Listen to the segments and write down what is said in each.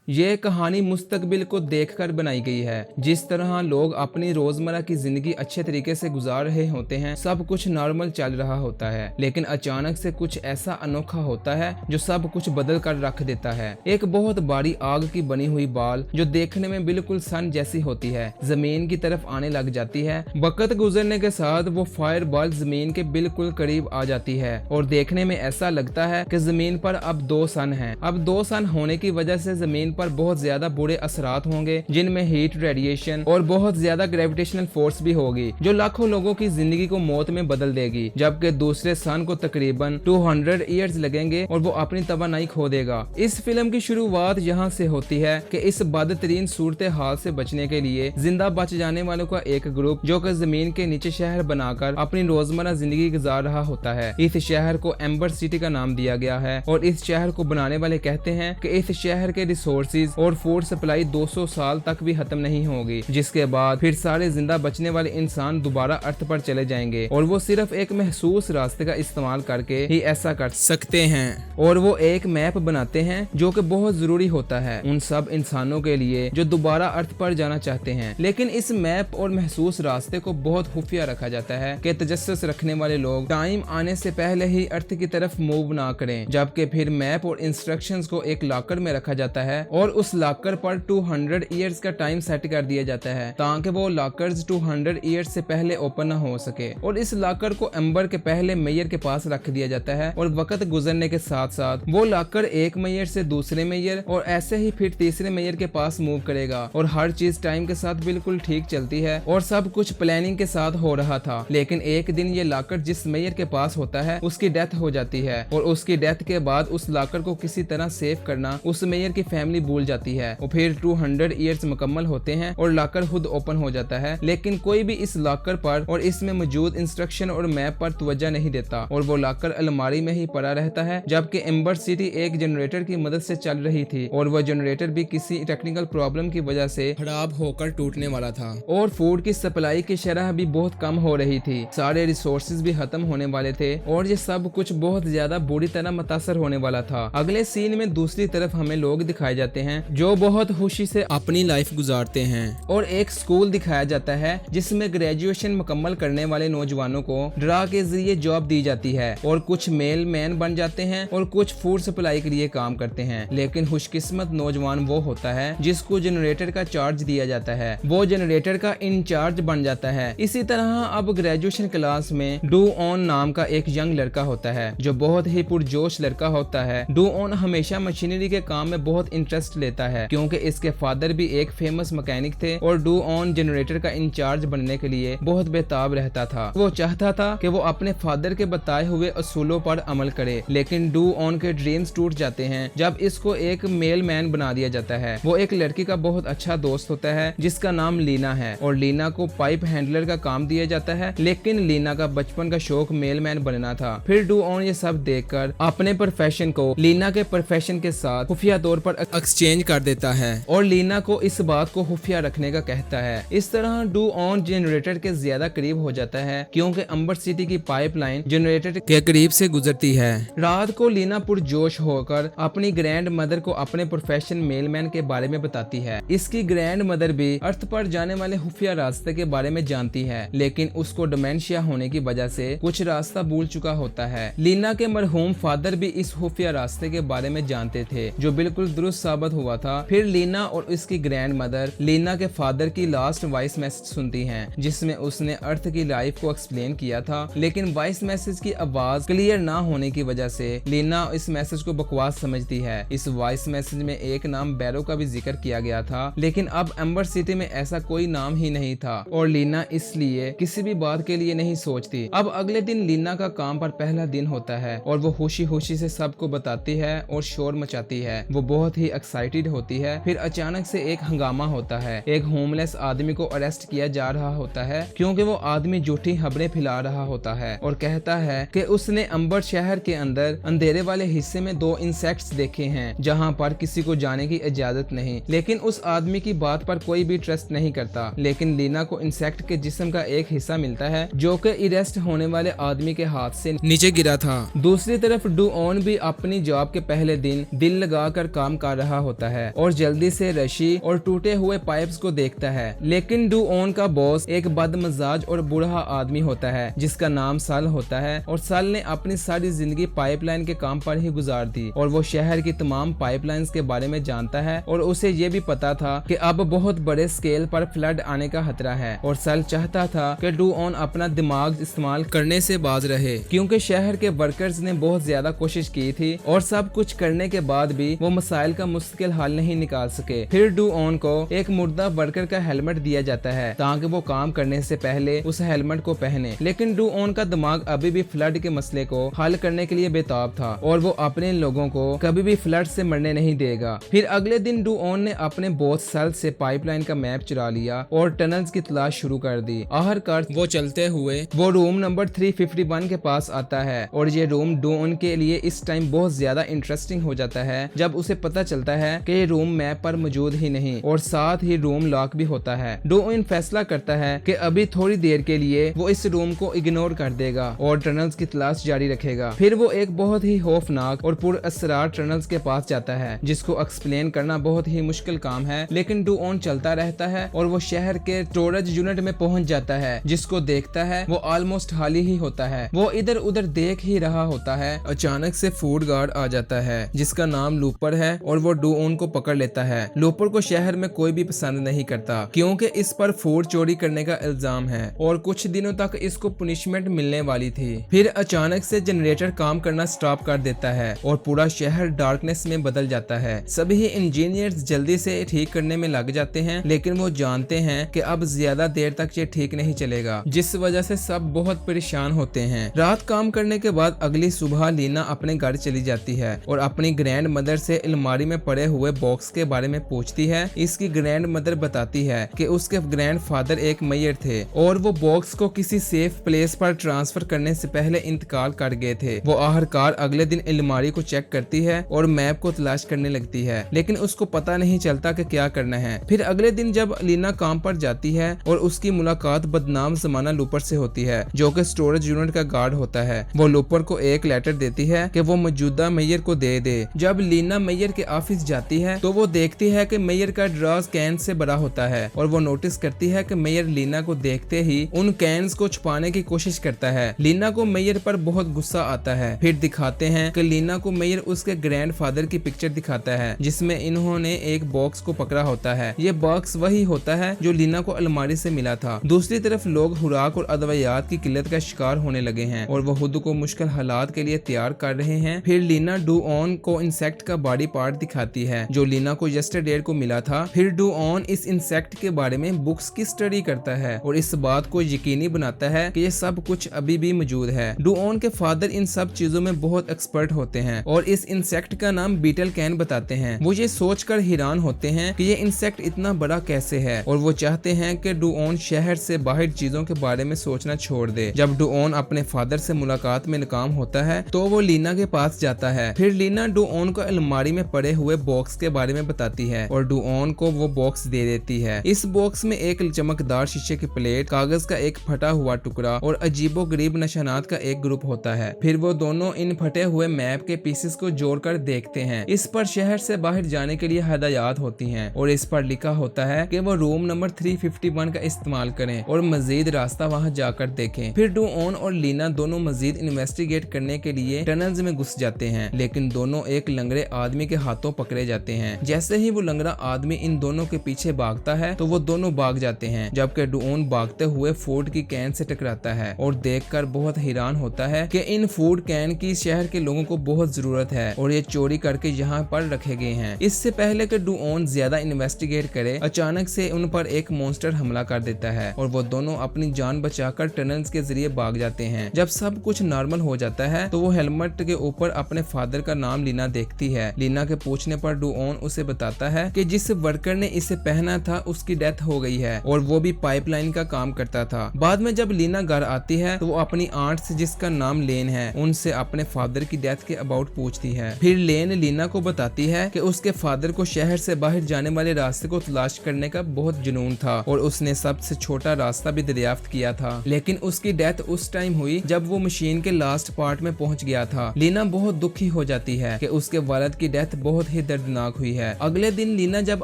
ये कहानी मुस्तकबिल को देखकर बनाई गई है। जिस तरह लोग अपनी रोजमर्रा की जिंदगी अच्छे तरीके से गुजार रहे होते हैं, सब कुछ नॉर्मल चल रहा होता है, लेकिन अचानक से कुछ ऐसा अनोखा होता है जो सब कुछ बदल कर रख देता है। एक बहुत बड़ी आग की बनी हुई बाल जो देखने में बिल्कुल सन जैसी होती है, जमीन की तरफ आने लग जाती है। वक्त गुजरने के साथ वो फायर बॉल जमीन के बिल्कुल करीब आ जाती है और देखने में ऐसा लगता है कि जमीन पर अब 2 सन हैं। अब 2 सन होने की वजह से जमीन पर बहुत ज्यादा बुरे असरात होंगे, जिनमें हीट, रेडिएशन और बहुत ज्यादा ग्रेविटेशनल फोर्स भी होगी, जो लाखों लोगों की जिंदगी को मौत में बदल देगी। जबकि दूसरे सन को तकरीबन 200 ईयर्स लगेंगे और वो अपनी तवानाई खो देगा। इस फिल्म की शुरुआत यहाँ से होती है कि इस बदतरीन सूरत हाल से बचने के लिए जिंदा बच जाने वालों का एक ग्रुप, जो कि जमीन के नीचे शहर बनाकर अपनी रोजमर्रा जिंदगी गुजार रहा होता है। इस शहर को एम्बर सिटी का नाम दिया गया है और इस शहर को बनाने वाले कहते हैं कि इस शहर के रिसोर्सेज और फूड सप्लाई 200 साल तक भी खत्म नहीं होगी, जिसके बाद फिर सारे जिंदा बचने वाले इंसान दोबारा अर्थ पर चले जाएंगे और वो सिर्फ एक महसूस रास्ते का इस्तेमाल करके ही ऐसा कर सकते हैं। और वो एक मैप बनाते हैं जो कि बहुत जरूरी होता है उन सब इंसानों के लिए जो दोबारा अर्थ पर जाना चाहते हैं। लेकिन इस मैप और महसूस रास्ते को बहुत खुफिया रखा जाता है कि तजस्सुस रखने वाले लोग टाइम आने से पहले ही अर्थ की तरफ मूव ना करें। जबकि फिर मैप और इंस्ट्रक्शंस को एक लॉकर में रखा जाता है और उस लॉकर पर 200 ईयर्स का टाइम सेट कर दिया जाता है ताकि वो लॉकर्स 200 ईयर्स से पहले ओपन न हो सके। और इस लॉकर को एम्बर के पहले मेयर के पास रख दिया जाता है और वक्त गुजरने के साथ साथ वो लॉकर एक मेयर से दूसरे मेयर और ऐसे ही फिर तीसरे मेयर के पास मूव करेगा। और हर चीज टाइम के साथ बिल्कुल ठीक चलती है और सब कुछ प्लानिंग के साथ हो रहा था। लेकिन एक दिन ये लॉकर जिस मेयर के पास होता है उसकी डेथ हो जाती है और उसकी डेथ के बाद उस लॉकर को किसी तरह सेव करना उस मेयर की फैमिली भूल जाती है। और फिर 200 ईयर्स मुकम्मल होते हैं और लॉकर खुद ओपन हो जाता है, लेकिन कोई भी इस लॉकर पर और इसमें मौजूद इंस्ट्रक्शन और मैप पर तवज्जो नहीं देता और वो लॉकर अलमारी में ही पड़ा रहता है। जबकि एम्बर सिटी एक जनरेटर की मदद से चल रही थी और वह जनरेटर भी किसी टेक्निकल प्रॉब्लम की वजह से खराब होकर टूटने वाला था और फूड की सप्लाई की शरह भी बहुत कम हो रही थी। सारे रिसोर्सेज भी खत्म होने वाले थे और ये सब कुछ बहुत ज्यादा बुरी तरह मुतासर होने वाला था। अगले सीन में दूसरी तरफ हमें लोग दिखाए जाते हैं जो बहुत खुशी से अपनी लाइफ गुजारते हैं और एक स्कूल दिखाया जाता है जिसमें ग्रेजुएशन मुकम्मल करने वाले नौजवानों को ड्रा के जरिए जॉब दी जाती है और कुछ मेल मैन बन जाते हैं और कुछ फूड सप्लाई के लिए काम करते हैं। लेकिन खुशकिस्मत नौजवान वो होता है जिसको जनरेटर का चार्ज दिया जाता है, वो जनरेटर का इंचार्ज बन जाता है। इसी तरह अब ग्रेजुएशन क्लास में डू ऑन नाम का एक यंग लड़का होता है जो बहुत ही पुरजोश लड़का होता है। डू ऑन हमेशा मशीनरी के काम में बहुत इंटरेस्ट लेता है क्योंकि इसके फादर भी एक फेमस मैकेनिक थे और डू ऑन जनरेटर का इंचार्ज बनने के लिए बहुत बेताब रहता था। वो चाहता था कि वो अपने फादर के बताए हुए असूलों पर अमल करे, लेकिन डू ऑन के ड्रीम्स टूट जाते हैं जब इसको एक मेल मैन बना दिया जाता है। वो एक लड़की का बहुत अच्छा दोस्त होता है जिसका नाम लीना है और लीना को पाइप हैंडलर का काम दिया जाता है, लेकिन लीना का बचपन का शौक मेल मैन बनना था। फिर डू ऑन ये सब देखकर अपने प्रोफेशन को लीना के प्रोफेशन के साथ खुफिया तौर पर एक्सचेंज कर देता है और लीना को इस बात को खुफिया रखने का कहता है। इस तरह डू ऑन जनरेटर के ज्यादा करीब हो जाता है क्योंकि एम्बर सिटी की पाइपलाइन जनरेटर के करीब से गुजरती है। रात को लीना पुरजोश होकर अपनी ग्रैंड मदर को अपने प्रोफेशन मेलमैन के बारे में बताती है। इसकी ग्रैंड मदर भी अर्थ पर जाने वाले खुफिया रास्ते के बारे में जानती है, लेकिन उसको डिमेंशिया होने की वजह से कुछ रास्ता भूल चुका होता है। लीना के मरहूम फादर भी इस खुफिया रास्ते के बारे में जानते थे जो बिल्कुल दुरुस्त साबित हुआ था। फिर लीना और उसकी ग्रैंड मदर लीना के फादर की लास्ट वॉइस मैसेज सुनती हैं जिसमें उसने अर्थ की लाइफ को एक्सप्लेन किया था, लेकिन वॉइस मैसेज की आवाज क्लियर ना होने की वजह से लीना इस मैसेज को बकवास समझती है। इस वॉइस मैसेज में एक नाम बैरो का भी जिक्र किया गया था, लेकिन अब एम्बर सिटी में ऐसा कोई नाम ही नहीं था और लीना इसलिए किसी भी बात के लिए नहीं सोचती। अब अगले दिन लीना का काम पर पहला दिन होता है और वो खुशी खुशी से सबको बताती है और शोर मचाती है। वो बहुत ही एक्साइटेड होती है। फिर अचानक से एक हंगामा होता है। एक होमलेस आदमी को अरेस्ट किया जा रहा होता है क्योंकि वो आदमी झूठी खबरें फैला रहा होता है और कहता है कि उसने अंबर शहर के अंदर अंधेरे वाले हिस्से में 2 इंसेक्ट्स देखे हैं जहां पर किसी को जाने की इजाजत नहीं। लेकिन उस आदमी की बात पर कोई भी ट्रस्ट नहीं करता। लेकिन लीना को इंसेक्ट के जिस्म का एक हिस्सा मिलता है जो कि अरेस्ट होने वाले आदमी के हाथ से नीचे गिरा था। दूसरी तरफ डू ऑन भी अपनी जॉब के पहले दिन दिल लगाकर काम कर रहा होता है और जल्दी से रशी और टूटे हुए पाइप्स को देखता है। लेकिन डू ऑन का बॉस एक बदमजाज और बूढ़ा आदमी होता है जिसका नाम सल होता है और सल ने अपनी सारी जिंदगी पाइपलाइन के काम पर ही गुजार दी और वो शहर की तमाम पाइपलाइंस के बारे में जानता है और उसे ये भी पता था कि अब बहुत बड़े स्केल पर फ्लड आने का खतरा है और सल चाहता था कि डू ऑन अपना दिमाग इस्तेमाल करने से बाज रहे, क्योंकि शहर के वर्कर्स ने बहुत ज्यादा कोशिश की थी और सब कुछ करने के बाद भी वो मसाइल का मुश्किल हल नहीं निकाल सके। फिर डू ऑन को एक मुर्दा वर्कर का हेलमेट दिया जाता है ताकि वो काम करने से पहले उस हेलमेट को पहने, लेकिन डू ऑन का दिमाग अभी भी फ्लड के मसले को हल करने के लिए बेताब था और वो अपने लोगों को कभी भी फ्लड से मरने नहीं देगा। फिर अगले दिन डू ऑन ने अपने बॉस सल से पाइपलाइन का मैप चुरा लिया और टनल्स की तलाश शुरू कर दी। आखिरकार वो चलते हुए वो रूम नंबर 351 के पास आता है और ये रूम डू ऑन के लिए इस टाइम बहुत ज्यादा इंटरेस्टिंग हो जाता है जब उसे पता चलता है कि ये रूम मैप पर मौजूद ही नहीं और साथ ही रूम लॉक भी होता है। डू ऑन फैसला करता है कि अभी थोड़ी देर के लिए वो इस रूम को इग्नोर कर देगा और टनल्स की तलाश जारी रखेगा। फिर वो एक बहुत ही खौफनाक और पुरअसरार टनल्स के पास जाता है जिसको एक्सप्लेन करना बहुत ही मुश्किल काम है, लेकिन डू ऑन चलता रहता है और वो शहर के स्टोरेज यूनिट में पहुंच जाता है जिसको देखता है वो ऑलमोस्ट खाली ही होता है। वो इधर उधर देख ही रहा होता है। अचानक से फूड गार्ड आ जाता है जिसका नाम लूपर है और वो डू ऑन को पकड़ लेता है। लूपर को शहर में कोई भी पसंद नहीं करता क्योंकि इस पर फूड चोरी करने का इल्जाम है और कुछ दिनों तक इसको पनिशमेंट मिलने वाली थी। फिर अचानक से जनरेटर काम करना स्टॉप कर देता है और पूरा शहर डार्कनेस में बदल जाता है। सभी इंजीनियर्स जल्दी से ठीक करने में लग जाते हैं, लेकिन वो जानते हैं कि अब ज्यादा देर तक ये ठीक नहीं चलेगा, जिस वजह से सब बहुत परेशान होते हैं। रात काम करने के बाद अगली सुबह लीना अपने घर चली जाती है और अपनी ग्रैंड मदर से अलमारी में पड़े हुए बॉक्स के बारे में पूछती है। इसकी ग्रैंड मदर बताती है कि उसके ग्रैंड फादर एक मैयर थे और वो बॉक्स को किसी सेफ प्लेस पर ट्रांसफर करने से पहले इंतकाल कर गए थे। वो आखिरकार अगले दिन अलमारी को चेक करती है और मैप को तलाश करने लगती है, लेकिन उसको पता नहीं चलता कि क्या करना है। फिर अगले दिन जब लीना काम पर जाती है और उसकी मुलाकात बदनाम जमाना लूपर से होती है जो कि स्टोरेज यूनिट का गार्ड होता है। वो लूपर को एक लेटर देती है कि वो मौजूदा मेयर को दे दे। जब लीना मेयर के ऑफिस जाती है तो वो देखती है कि मेयर का ड्रॉज कैन से बड़ा होता है और वो नोटिस करती है कि मेयर लीना को देखते ही उन कैन्स को छुपाने की कोशिश करता है। लीना को मेयर पर बहुत गुस्सा आता है। फिर दिखाते हैं कि लीना को मेयर उसके ग्रैंडफादर की पिक्चर दिखाता है जिसमें इन्होंने एक बॉक्स को पकड़ा होता है। ये बॉक्स वही होता है जो लीना को अलमारी से मिला था। दूसरी तरफ लोग खुराक और अदवियात की किल्लत का शिकार होने लगे हैं और वो खुद को मुश्किल हालात के लिए तैयार कर रहे हैं। फिर लीना डू ऑन को इंसेक्ट का बॉडी पार्ट दिखाती है जो लीना को यस्टरडे को मिला था। फिर डू ऑन इस इंसेक्ट के बारे में बुक्स की स्टडी करता है और इस बात को यकीनी बनाता है कि ये सब कुछ अभी भी मौजूद है। डू ऑन के फादर इन सब चीजों में बहुत एक्सपर्ट होते हैं और इस इंसेक्ट का नाम बीटल कैन बताते हैं। वो ये सोचकर हैरान होते हैं कि ये इंसेक्ट इतना बड़ा कैसे है और वो चाहते हैं कि डू ऑन शहर से बाहर चीजों के बारे में सोचना छोड़ दे। जब डू ऑन अपने फादर से मुलाकात में नाकाम होता है तो वो लीना के पास जाता है। फिर लीना डू ऑन को अलमारी में पड़े हुए बॉक्स के बारे में बताती है और डू ऑन को वो बॉक्स दे देती है। इस बॉक्स में एक चमकदार शीशे की प्लेट, कागज का एक फटा हुआ टुकड़ा और अजीबो गरीब निशानात का एक ग्रुप होता है। फिर वो दोनों इन फटे हुए मैप के पीसेस को जोड़कर देखते हैं। इस पर शहर से बाहर जाने के लिए हदायत होती हैं और इस पर लिखा होता है कि वो रूम नंबर 351 का इस्तेमाल करें और मजीद रास्ता वहां जाकर देखें। फिर डू ऑन और लीना दोनों मजीद इन्वेस्टिगेट करने के लिए टनल्स में घुस जाते हैं, लेकिन दोनों एक लंगड़े आदमी के हाथों पकड़े जाते हैं। जैसे ही वो लंगड़ा आदमी इन दोनों के पीछे भागता है तो वो दोनों भाग जाते हैं, जबकि डू ऑन भागते हुए फूड की कैन से टकराता है और देखकर बहुत हैरान होता है कि इन फूड कैन की शहर के लोगों को बहुत जरूरत है और ये चोरी करके यहाँ पर रखे गए हैं। इससे पहले कि डू ऑन ज्यादा इन्वेस्टिगेट करे, अचानक से उन पर एक मॉन्स्टर हमला कर देता है और वो दोनों अपनी जान बचाकर टनल्स के जरिए भाग जाते हैं। जब सब कुछ नॉर्मल हो जाता है तो वो हेलमेट के ऊपर अपने फादर का नाम लीना देखती है। लीना के पूछने पर डू ऑन उसे बताता है कि जिस वर्कर ने इसे पहना था उसकी डेथ हो गई है और वो भी पाइपलाइन का काम करता था। बाद में जब लीना घर आती है तो वो अपनी आंट से, जिसका नाम लेन है, उनसे अपने फादर की डेथ के अबाउट पूछती है। फिर लेन लीना को बताती है कि उसके फादर को शहर से बाहर जाने वाले रास्ते को तलाश करने का बहुत जुनून था और उसने सबसे छोटा रास्ता भी दरियाफ्त किया था, लेकिन उसकी डेथ उस टाइम हुई जब वो मशीन के लास्ट पार्ट में पहुंच गया था। लीना बहुत दुखी हो जाती है कि उसके वालिद की डेथ बहुत ही ही दर्दनाक हुई है। अगले दिन लीना जब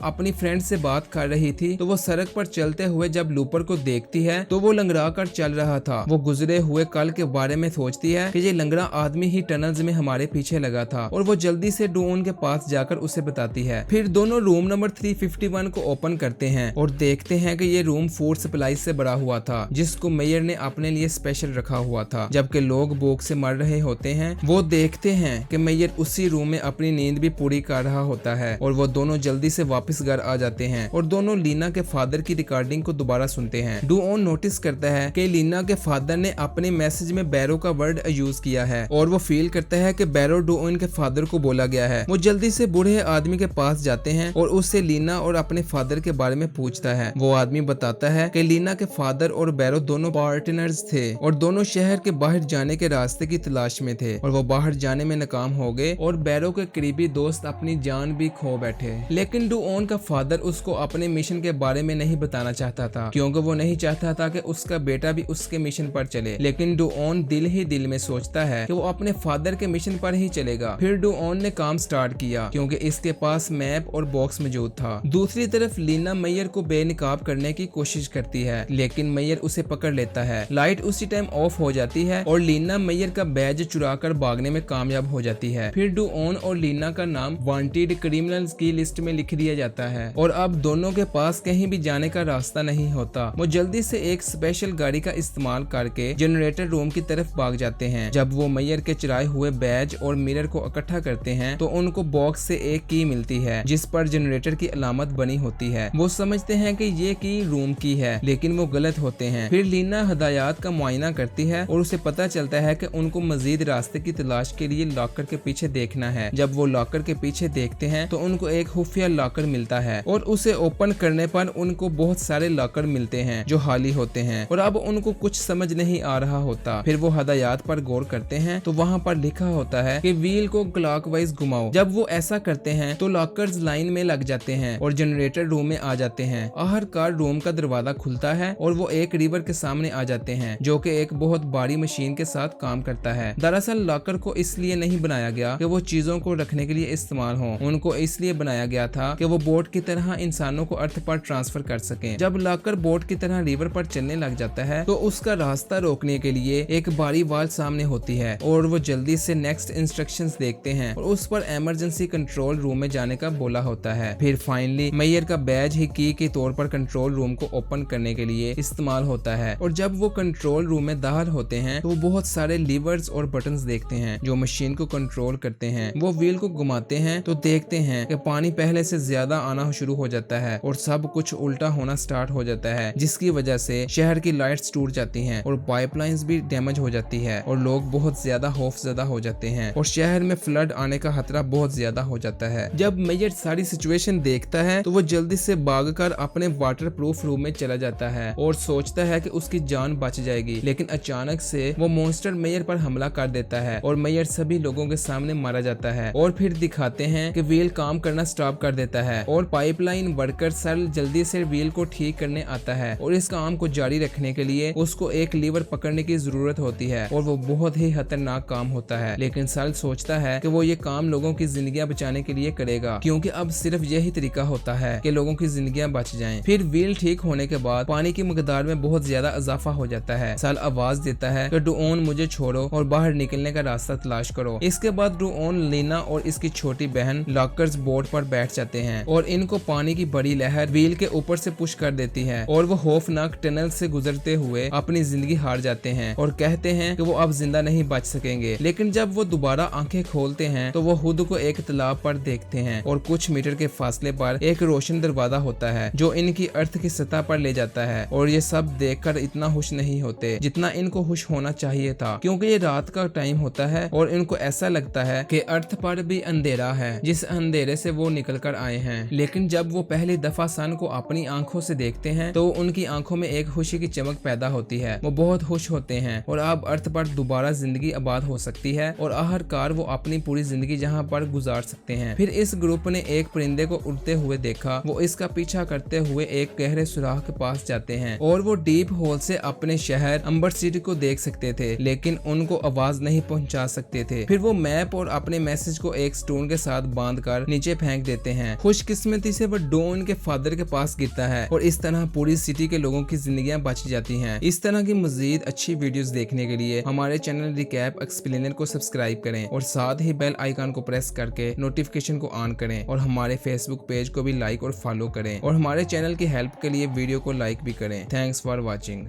अपनी फ्रेंड से बात कर रही थी तो वो सड़क पर चलते हुए जब लूपर को देखती है तो वो लंगड़ा कर चल रहा था। वो गुजरे हुए कल के बारे में सोचती है कि ये लंगड़ा आदमी ही टनल्स में हमारे पीछे लगा था और वो जल्दी से डून के पास जाकर उसे बताती है। फिर दोनों रूम नंबर 351 को ओपन करते हैं और देखते हैं कि ये रूम फूड सप्लाई से भरा हुआ था जिसको मेयर ने अपने लिए स्पेशल रखा हुआ था। जबकि लोग भूख से मर रहे होते हैं वो देखते हैं कि मेयर उसी रूम में अपनी नींद भी पूरी कर रहा होता है और वो दोनों जल्दी से वापस घर आ जाते हैं और दोनों लीना के फादर की रिकॉर्डिंग को दोबारा सुनते हैं। डूओन नोटिस करता है कि लीना के फादर ने अपने मैसेज में बैरो का वर्ड यूज किया है और वो फील करता है कि बैरो डूओन के फादर को बोला गया है। वो जल्दी से बूढ़े आदमी के पास जाते हैं और उससे लीना और अपने फादर के बारे में पूछता है। वो आदमी बताता है कि लीना के फादर और बैरो दोनों पार्टनर्स थे और दोनों शहर के बाहर जाने के रास्ते की तलाश में थे और वो बाहर जाने में नाकाम हो गए और बैरो के करीबी दोस्त अपनी जान भी खो बैठे। लेकिन डूओन का फादर उसको अपने मिशन के बारे में नहीं बताना चाहता था क्योंकि वो नहीं चाहता था कि उसका बेटा भी उसके मिशन पर चले। लेकिन डूओन दिल ही दिल में सोचता है कि वो अपने फादर के मिशन पर ही चलेगा। फिर डूओन ने काम स्टार्ट किया क्योंकि इसके पास मैप और बॉक्स मौजूद था। दूसरी तरफ लीना मेयर को बेनकाब करने की कोशिश करती है लेकिन मेयर उसे पकड़ लेता है। लाइट उसी टाइम ऑफ हो जाती है और लीना मेयर का बैज चुरा कर भागने में कामयाब हो जाती है। फिर डूओन और लीना का नाम वांटेड क्रिमिनल्स की लिस्ट में लिख दिया जाता है और अब दोनों के पास कहीं भी जाने का रास्ता नहीं होता। वो जल्दी से एक स्पेशल गाड़ी का इस्तेमाल करके जनरेटर रूम की तरफ भाग जाते हैं। जब वो मेयर के चुराए हुए बैज और मिरर को इकट्ठा करते हैं तो उनको बॉक्स से एक की मिलती है जिस पर जनरेटर की अलामत बनी होती है। वो समझते हैं कि ये की रूम की है लेकिन वो गलत होते हैं। फिर लीना हदायत का मुआयना करती है और उसे पता चलता है कि उनको मजीद रास्ते की तलाश के लिए लॉकर के पीछे देखना है। जब वो लॉकर के पीछे देखते हैं तो उनको एक खुफिया लॉकर मिलता है और उसे ओपन करने पर उनको बहुत सारे लॉकर मिलते हैं जो खाली होते हैं और अब उनको कुछ समझ नहीं आ रहा होता। फिर वो हदायत पर गौर करते हैं तो वहाँ पर लिखा होता है कि व्हील को क्लॉकवाइज घुमाओ। जब वो ऐसा करते हैं तो लॉकर्स लाइन में लग जाते हैं और जनरेटर रूम में आ जाते हैं। आखिरकार रूम का दरवाजा खुलता है और वो एक रिवर के सामने आ जाते हैं जो कि एक बहुत भारी मशीन के साथ काम करता है। दरअसल लॉकर को इसलिए नहीं बनाया गया कि वो चीजों को रखने के लिए इस्तेमाल हो, उनको इसलिए बनाया गया था कि वो बोट की तरह इंसानों को अर्थ पर ट्रांसफर कर सकें। जब लॉकर बोट की तरह रिवर पर चलने लग जाता है तो उसका रास्ता रोकने के लिए एक भारी वाल सामने होती है और वो जल्दी से नेक्स्ट इंस्ट्रक्शंस देखते हैं और उस पर इमरजेंसी कंट्रोल रूम में जाने का बोला होता है। फिर फाइनली मेयर का बैज ही की के तौर पर कंट्रोल रूम को ओपन करने के लिए इस्तेमाल होता है और जब वो कंट्रोल रूम में दाखिल होते हैं तो वो बहुत सारे लीवर्स और बटन्स देखते हैं जो मशीन को कंट्रोल करते हैं। वो व्हील को घुमाते हैं तो देखते हैं कि पानी पहले से ज्यादा आना शुरू हो जाता है और सब कुछ उल्टा होना स्टार्ट हो जाता है जिसकी वजह से शहर की लाइट्स टूट जाती हैं और पाइपलाइंस भी डैमेज हो जाती है और लोग बहुत ज्यादा खौफजदा हो जाते हैं और शहर में फ्लड आने का खतरा बहुत ज्यादा हो जाता है। जब मेयर सारी सिचुएशन देखता है तो वो जल्दी से भागकर अपने वाटरप्रूफ रूम में चला जाता है और सोचता है कि उसकी जान बच जाएगी। लेकिन अचानक से वो मॉन्स्टर मेयर पर हमला कर देता है और मेयर सभी लोगों के सामने मारा जाता है और फिर दिखाते हैं कि व्हील काम करना स्टॉप कर देता है और पाइपलाइन वर्कर सर जल्दी से व्हील को ठीक करने आता है और इस काम को जारी रखने के लिए उसको एक लीवर पकड़ने की जरूरत होती है और वो बहुत ही खतरनाक काम होता है। लेकिन सल सोचता है कि वो ये काम लोगों की जिंदगियां बचाने के लिए करेगा क्योंकि अब सिर्फ यही तरीका होता है कि लोगों की जिंदगियां बच जाएं। फिर व्हील ठीक होने के बाद पानी की मकदार में बहुत ज्यादा इजाफा हो जाता है। सल आवाज देता है कि डूओन मुझे छोड़ो और बाहर निकलने का रास्ता तलाश करो। इसके बाद डूओन, लीना और इसकी छोटी बहन लॉकर्स बोट पर बैठ जाते हैं और इनको पानी की बड़ी लहर व्हील के ऊपर से पुश कर देती है और वो खौफनाक टनल से गुजरते हुए अपनी जिंदगी हार जाते हैं और कहते हैं कि वो अब जिंदा नहीं बच सकेंगे। लेकिन जब वो दोबारा आंखें खोलते हैं तो वो खुद को एक तालाब पर देखते हैं और कुछ मीटर के फासले पर एक रोशन दरवाजा होता है जो इनकी अर्थ की सतह पर ले जाता है और ये सब देखकर इतना खुश नहीं होते जितना इनको खुश होना चाहिए था क्योंकि ये रात का टाइम होता है और इनको ऐसा लगता है कि अर्थ पर भी अंधेरा है जिस अंधेरे से वो निकल कर आए हैं। लेकिन जब वो पहली दफा सन को अपनी आंखों से देखते हैं तो उनकी आंखों में एक खुशी की चमक पैदा होती है। वो बहुत खुश होते हैं और अब अर्थ पर दोबारा जिंदगी आबाद हो सकती है और आखिरकार वो अपनी पूरी जिंदगी जहाँ पर गुजार सकते हैं। फिर इस ग्रुप ने एक परिंदे को उड़ते हुए देखा। वो इसका पीछा करते हुए एक गहरे सुराख के पास जाते हैं और वो डीप होल से अपने शहर अंबर सिटी को देख सकते थे लेकिन उनको आवाज नहीं पहुंचा सकते थे। फिर वो मैप और अपने मैसेज को एक स्टोन के साथ बांध कर नीचे फेंक देते हैं। खुशकिस्मती से वह डो उनके फादर के पास गिरता है और इस तरह पूरी सिटी के लोगों की जिंदगियां बच जाती हैं। इस तरह की मजीद अच्छी वीडियोस देखने के लिए हमारे चैनल रिकैप एक्सप्लेनर को सब्सक्राइब करें और साथ ही बेल आइकन को प्रेस करके नोटिफिकेशन को ऑन करें और हमारे फेसबुक पेज को भी लाइक और फॉलो करें और हमारे चैनल की हेल्प के लिए वीडियो को लाइक भी करें। Thanks for watching.